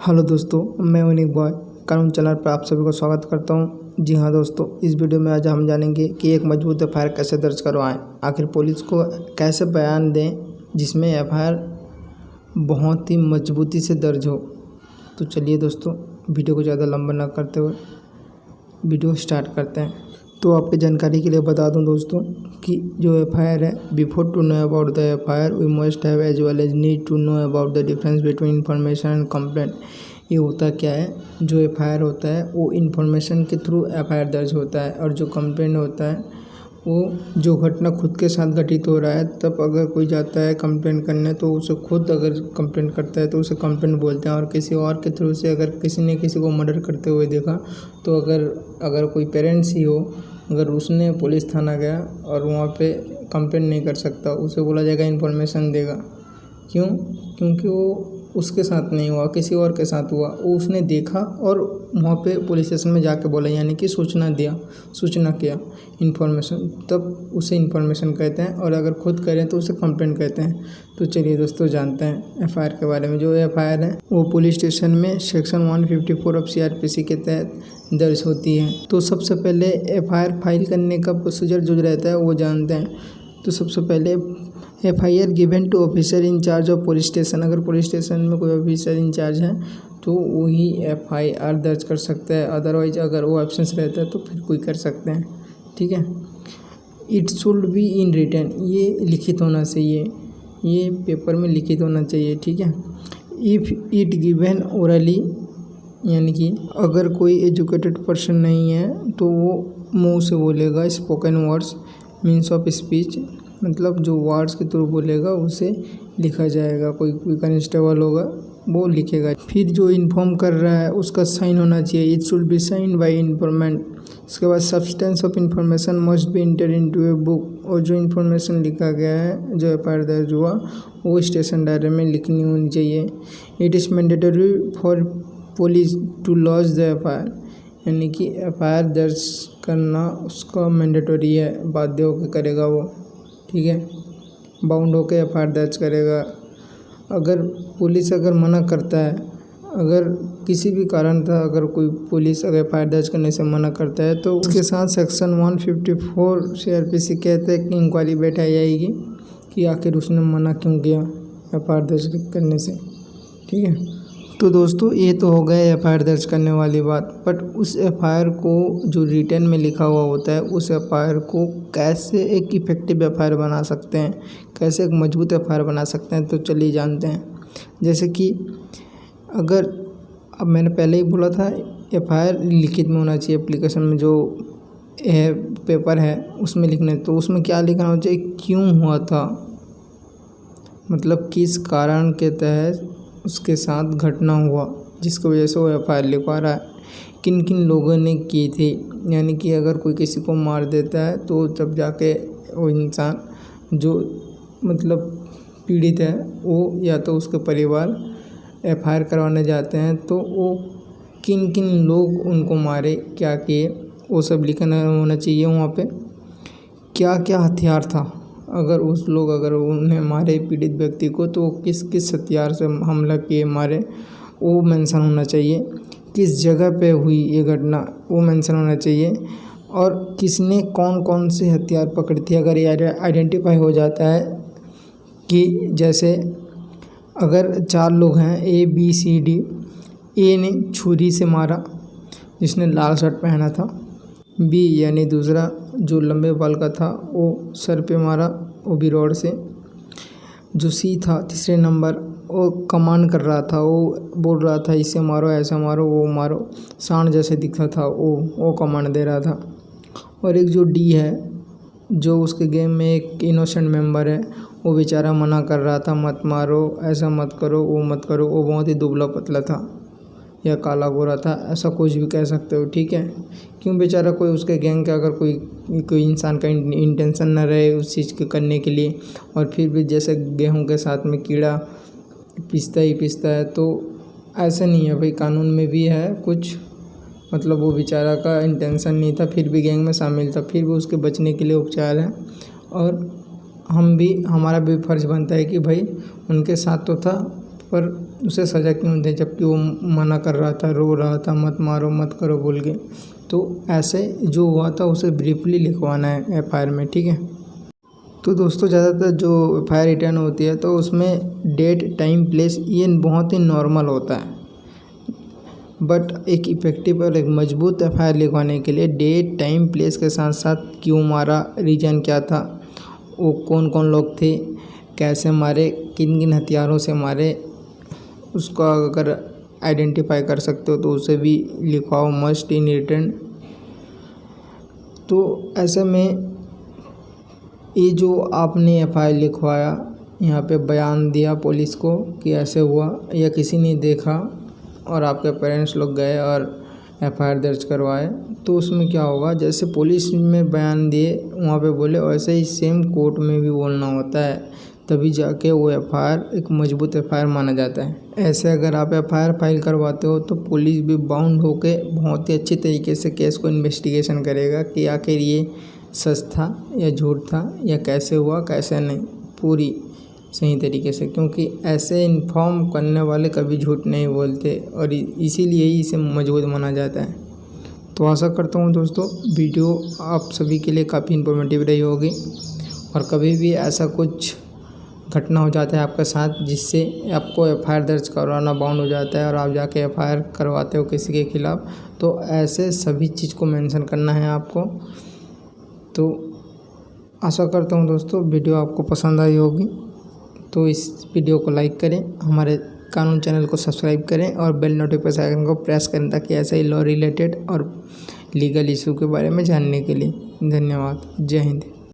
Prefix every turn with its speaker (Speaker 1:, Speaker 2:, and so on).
Speaker 1: Hello दोस्तों, मैं उनिक boy कानून चैनल पर आप सभी को स्वागत करता हूं। जी हाँ दोस्तों, इस वीडियो में आज हम जानेंगे कि एक मजबूत एफआईआर कैसे दर्ज करवाएं। आखिर पुलिस को कैसे बयान दें जिसमें एफआईआर बहुत ही मजबूती से दर्ज हो। तो चलिए दोस्तों, वीडियो को ज़्यादा लंबा ना करते हुए वीडियो स्टार्ट करते हैं। तो आपकी जानकारी के लिए बता दूं दोस्तों कि जो एफआईआर है, before to know about the FIR we must have as well as need to know about the difference between information and complaint. ये होता क्या है, जो एफआईआर होता है वो इंफॉर्मेशन के थ्रू एफआईआर दर्ज होता है, और जो कंप्लेंट होता है वो जो घटना खुद के साथ घटित हो रहा है तब अगर कोई जाता है कंप्लेंट करने तो उसे खुद अगर कंप्लेंट करता है तो उसे कंप्लेंट बोलते हैं। और किसी और के थ्रू से अगर किसी ने किसी को मर्डर करते हुए देखा तो अगर कोई पेरेंट्स ही हो, अगर उसने पुलिस थाना गया और वहाँ पे कंप्लेंट नहीं कर सकता, उसे बोला जाएगा इन्फॉर्मेशन देगा। क्यों? क्योंकि वो उसके साथ नहीं हुआ, किसी और के साथ हुआ, वो उसने देखा और वहाँ पे पुलिस स्टेशन में जाके बोला, यानी कि सूचना किया, इन्फॉर्मेशन, तब उसे इन्फॉर्मेशन कहते हैं। और अगर खुद करें तो उसे कंप्लेंट कहते हैं। तो चलिए दोस्तों, जानते हैं एफआईआर के बारे में। जो एफआईआर है वो पुलिस स्टेशन में सेक्शन 154 ऑफ सीआरपीसी के तहत दर्ज होती है। तो सबसे पहले एफआईआर फाइल करने का प्रोसीजर जो रहता है वो जानते हैं। तो सबसे पहले FIR given to officer in charge of police station. अगर पुलिस स्टेशन में कोई ऑफिसर इंचार्ज है तो वही एफआईआर दर्ज कर सकता है, अदरवाइज अगर वो एब्सेंस रहता है तो फिर कोई कर सकते हैं। ठीक है। It should be in written, ये लिखित होना चाहिए, ये पेपर में लिखित होना चाहिए। ठीक है। इफ़ इट गिवन ओरली, यानी कि अगर कोई एजुकेटेड पर्सन नहीं है तो वो मुंह से बोलेगा। Spoken words means of speech, मतलब जो वर्ड्स के थ्रू बोलेगा उसे लिखा जाएगा। कोई कांस्टेबल होगा वो लिखेगा। फिर जो इन्फॉर्म कर रहा है उसका साइन होना चाहिए। It should be sign by informant. उसके बाद substance of information must be enter into a book. और जो इन्फॉर्मेशन लिखा गया है, जो एफआईआर दर्ज हुआ, वो स्टेशन डायरी में लिखनी होनी चाहिए। It is mandatory for police to launch the FIR, यानी कि एफआईआर दर्ज करना उसका मैंडेटरी है, बाध्य होकर करेगा वो। ठीक है। बाउंड होकर एफआईआर दर्ज करेगा। अगर पुलिस मना करता है, अगर किसी भी कारण था, अगर कोई पुलिस अगर एफआईआर दर्ज करने से मना करता है तो उसके साथ सेक्शन 154 सीआरपीसी कहते हैं कि इंक्वायरी बैठाई जाएगी कि आखिर उसने मना क्यों किया एफआईआर दर्ज करने से। ठीक है। तो दोस्तों, ये तो हो गया एफआईआर दर्ज करने वाली बात। बट उस एफआईआर को जो रिटन में लिखा हुआ होता है, उस एफआईआर को कैसे एक इफ़ेक्टिव एफआईआर बना सकते हैं, कैसे एक मजबूत एफआईआर बना सकते हैं, तो चलिए जानते हैं। जैसे कि अगर अब मैंने पहले ही बोला था, एफआईआर लिखित में होना चाहिए। एप्लीकेशन में जो है पेपर है उसमें लिखने, तो उसमें क्या लिखना होना चाहिए, क्यों हुआ था, मतलब किस कारण के तहत उसके साथ घटना हुआ जिसकी वजह से वो एफआईआर लिखवा रहा है, किन किन लोगों ने की थी। यानी कि अगर कोई किसी को मार देता है तो तब जाके वो इंसान जो मतलब पीड़ित है वो या तो उसके परिवार एफआईआर करवाने जाते हैं, तो वो किन किन लोग उनको मारे, क्या किए, वो सब लिखना होना चाहिए। वहाँ पे क्या क्या हथियार था, अगर उन्हें मारे पीड़ित व्यक्ति को तो किस किस हथियार से हमला किए मारे, वो मेंशन होना चाहिए। किस जगह पे हुई ये घटना, वो मेंशन होना चाहिए। और किसने कौन कौन से हथियार पकड़ी थी, अगर ये आइडेंटिफाई हो जाता है कि जैसे अगर 4 लोग हैं A B C D, ए ने छुरी से मारा जिसने लाल शर्ट पहना था, बी यानी दूसरा जो लंबे बाल का था वो सर पे मारा, वो भी रॉड से। जो सी था तीसरे नंबर, वो कमांड कर रहा था, वो बोल रहा था इसे मारो, ऐसा मारो, वो मारो, सांड जैसे दिखता था, वो कमांड दे रहा था। और एक जो डी है, जो उसके गेम में एक इनोसेंट मेंबर है, वो बेचारा मना कर रहा था, मत मारो, ऐसा मत करो, वो मत करो। वो बहुत ही दुबला पतला था या काला गोरा था, ऐसा कुछ भी कह सकते हो। ठीक है। क्यों बेचारा कोई उसके गैंग का अगर कोई इंसान का इंटेंशन न रहे उस चीज़ को करने के लिए, और फिर भी जैसे गेहूं के साथ में कीड़ा पिसता है, तो ऐसा नहीं है भाई, कानून में भी है कुछ, मतलब वो बेचारा का इंटेंशन नहीं था, फिर भी गैंग में शामिल था, फिर भी उसके बचने के लिए उपचार है। और हमारा भी फर्ज बनता है कि भाई उनके साथ तो था पर उसे सज़ा क्यों दें, जबकि वो मना कर रहा था, रो रहा था मत मारो मत करो बोल के। तो ऐसे जो हुआ था उसे ब्रीफली लिखवाना है एफआईआर में, ठीक है। तो दोस्तों ज़्यादातर जो एफआईआर रिटर्न होती है तो उसमें डेट, टाइम, प्लेस ये बहुत ही नॉर्मल होता है। बट एक इफ़ेक्टिव और एक मजबूत एफआईआर लिखवाने के लिए डेट, टाइम, प्लेस के साथ साथ क्यों मारा, रीज़न क्या था, वो कौन कौन लोग थे, कैसे मारे, किन किन हथियारों से मारे, उसको अगर आइडेंटिफाई कर सकते हो तो उसे भी लिखवाओ मस्ट इन रिटर्न। तो ऐसे में ये जो आपने एफआईआर लिखवाया, यहाँ पे बयान दिया पुलिस को कि ऐसे हुआ, या किसी ने देखा और आपके पेरेंट्स लोग गए और एफआईआर दर्ज करवाए, तो उसमें क्या होगा, जैसे पुलिस में बयान दिए वहाँ पे बोले वैसे ही सेम कोर्ट में भी बोलना होता है, तभी जाके वो एफआईआर एक मजबूत एफआईआर माना जाता है। ऐसे अगर आप एफआईआर फाइल करवाते हो तो पुलिस भी बाउंड होके बहुत ही अच्छी तरीके से केस को इन्वेस्टिगेशन करेगा कि आखिर ये सच था या झूठ था, या कैसे हुआ कैसे नहीं, पूरी सही तरीके से, क्योंकि ऐसे इन्फॉर्म करने वाले कभी झूठ नहीं बोलते और इसीलिए ही इसे मजबूत माना जाता है। तो आशा करता हूँ दोस्तों वीडियो आप सभी के लिए काफ़ी इन्फॉर्मेटिव रही होगी, और कभी भी ऐसा कुछ घटना हो जाता है आपके साथ जिससे आपको एफआईआर दर्ज करवाना बाउंड हो जाता है और आप जाके एफआईआर करवाते हो किसी के खिलाफ़, तो ऐसे सभी चीज़ को मेंशन करना है आपको। तो आशा करता हूँ दोस्तों वीडियो आपको पसंद आई होगी, तो इस वीडियो को लाइक करें, हमारे कानून चैनल को सब्सक्राइब करें और बेल नोटिफिकेशन आइकन को प्रेस करें ताकि ऐसे ही लॉ रिलेटेड और लीगल इशू के बारे में जानने के लिए। धन्यवाद। जय हिंद।